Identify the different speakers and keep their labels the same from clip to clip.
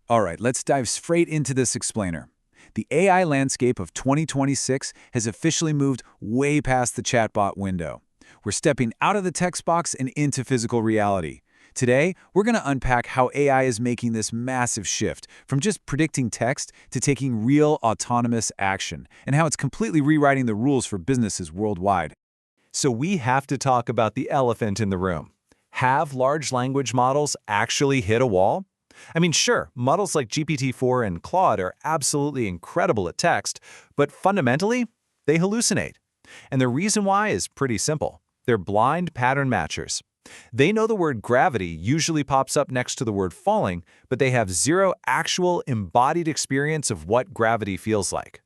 Speaker 1: All right, let's dive straight into this explainer. The AI landscape of 2026 has officially moved way past the chatbot window. We're stepping out of the text box and into physical reality. Today, we're going to unpack how AI is making this massive shift from just predicting text to taking real autonomous action, and how it's completely rewriting the rules for businesses worldwide.
Speaker 2: So we have to talk about the elephant in the room. Have large language models actually hit a wall? I mean, sure, models like GPT-4 and Claude are absolutely incredible at text, but fundamentally, they hallucinate. And the reason why is pretty simple. They're blind pattern matchers. They know the word gravity usually pops up next to the word falling, but they have zero actual embodied experience of what gravity feels like.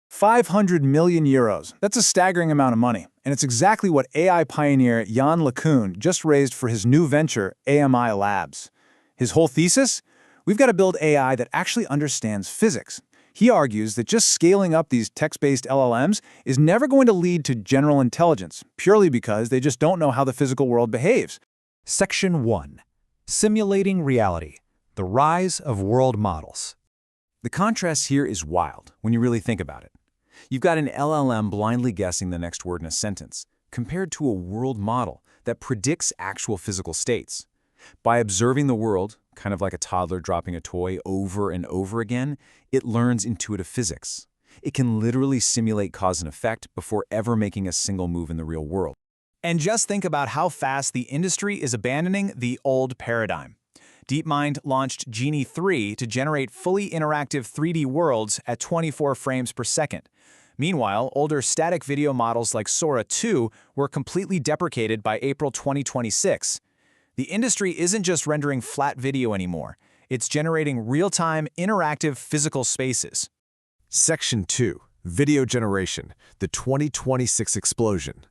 Speaker 3: 500 million euros. That's a staggering amount of money. And it's exactly what AI pioneer Jan LeCun just raised for his new venture, AMI Labs. His whole thesis? We've got to build AI that actually understands physics. He argues that just scaling up these text-based LLMs is never going to lead to general intelligence, purely because they just don't know how the physical world behaves.
Speaker 4: Section 1. Simulating Reality. The Rise of World Models.
Speaker 1: The contrast here is wild when you really think about it. You've got an LLM blindly guessing the next word in a sentence, compared to a world model that predicts actual physical states. By observing the world, kind of like a toddler dropping a toy over and over again, it learns intuitive physics. It can literally simulate cause and effect before ever making a single move in the real world.
Speaker 3: And just think about how fast the industry is abandoning the old paradigm. DeepMind launched Genie 3 to generate fully interactive 3D worlds at 24 frames per second. Meanwhile, older static video models like Sora 2 were completely deprecated by April 2026. The industry isn't just rendering flat video anymore. It's generating real-time, interactive physical spaces.
Speaker 2: Section 2. Video Generation. The 2026 Explosion.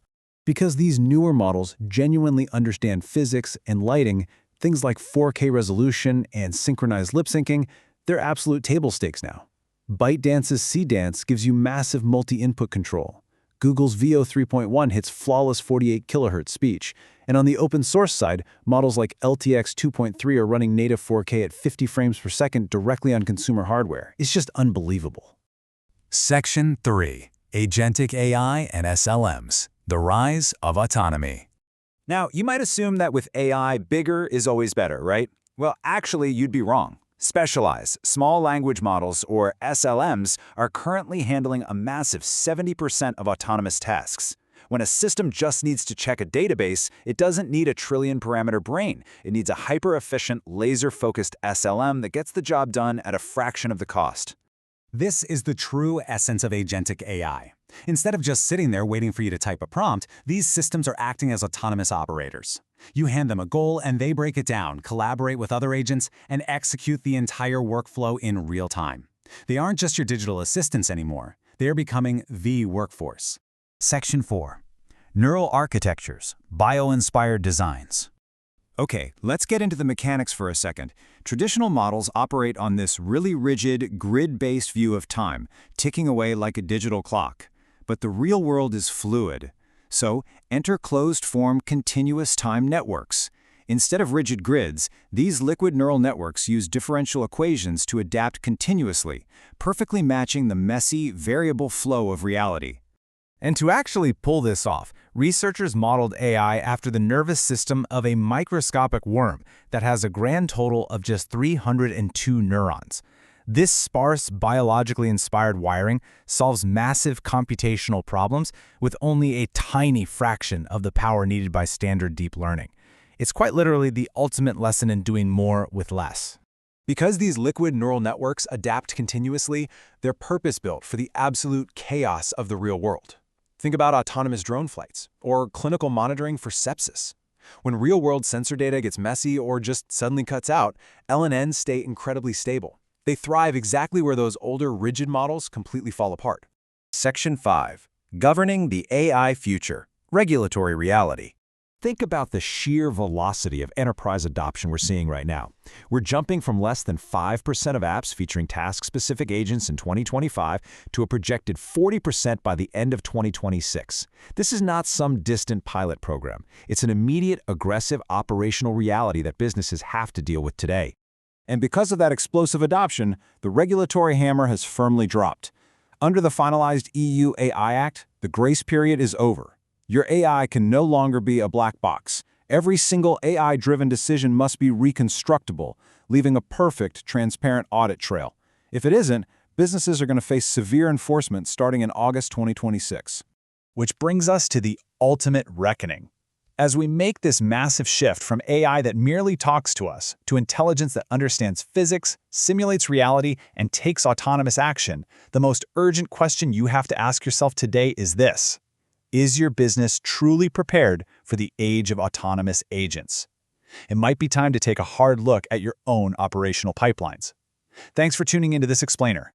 Speaker 3: Because these newer models genuinely understand physics and lighting, things like 4K resolution and synchronized lip syncing, they're absolute table stakes now. ByteDance's C-Dance gives you massive multi-input control. Google's VO 3.1 hits flawless 48 kHz speech. And on the open source side, models like LTX 2.3 are running native 4K at 50 frames per second directly on consumer hardware. It's just unbelievable.
Speaker 4: Section 3. Agentic AI and SLMs. The Rise of Autonomy.
Speaker 1: Now, you might assume that with AI, bigger is always better, right? Well, actually, you'd be wrong. Specialized small language models, or SLMs, are currently handling a massive 70% of autonomous tasks. When a system just needs to check a database, it doesn't need a trillion-parameter brain. It needs a hyper-efficient, laser-focused SLM that gets the job done at a fraction of the cost.
Speaker 4: This is the true essence of agentic AI. Instead of just sitting there waiting for you to type a prompt, these systems are acting as autonomous operators. You hand them a goal and they break it down, collaborate with other agents, and execute the entire workflow in real time. They aren't just your digital assistants anymore. They're becoming the workforce. Section 4. Neural Architectures. Bio-inspired designs.
Speaker 1: Okay, let's get into the mechanics for a second. Traditional models operate on this really rigid, grid-based view of time, ticking away like a digital clock. But the real world is fluid. So, enter closed-form continuous time networks. Instead of rigid grids, these liquid neural networks use differential equations to adapt continuously, perfectly matching the messy, variable flow of reality.
Speaker 3: And to actually pull this off, researchers modeled AI after the nervous system of a microscopic worm that has a grand total of just 302 neurons. This sparse, biologically inspired wiring solves massive computational problems with only a tiny fraction of the power needed by standard deep learning. It's quite literally the ultimate lesson in doing more with less. Because these liquid neural networks adapt continuously, they're purpose-built for the absolute chaos of the real world. Think about autonomous drone flights, or clinical monitoring for sepsis. When real-world sensor data gets messy or just suddenly cuts out, LNNs stay incredibly stable. They thrive exactly where those older, rigid models completely fall apart.
Speaker 1: Section 5. Governing the AI Future. Regulatory Reality.
Speaker 4: Think about the sheer velocity of enterprise adoption we're seeing right now. We're jumping from less than 5% of apps featuring task-specific agents in 2025 to a projected 40% by the end of 2026. This is not some distant pilot program. It's an immediate, aggressive operational reality that businesses have to deal with today.
Speaker 1: And because of that explosive adoption, the regulatory hammer has firmly dropped. Under the finalized EU AI Act, the grace period is over. Your AI can no longer be a black box. Every single AI-driven decision must be reconstructible, leaving a perfect, transparent audit trail. If it isn't, businesses are going to face severe enforcement starting in August 2026.
Speaker 3: Which brings us to the ultimate reckoning. As we make this massive shift from AI that merely talks to us to intelligence that understands physics, simulates reality, and takes autonomous action, the most urgent question you have to ask yourself today is this: is your business truly prepared for the age of autonomous agents? It might be time to take a hard look at your own operational pipelines. Thanks for tuning into this explainer.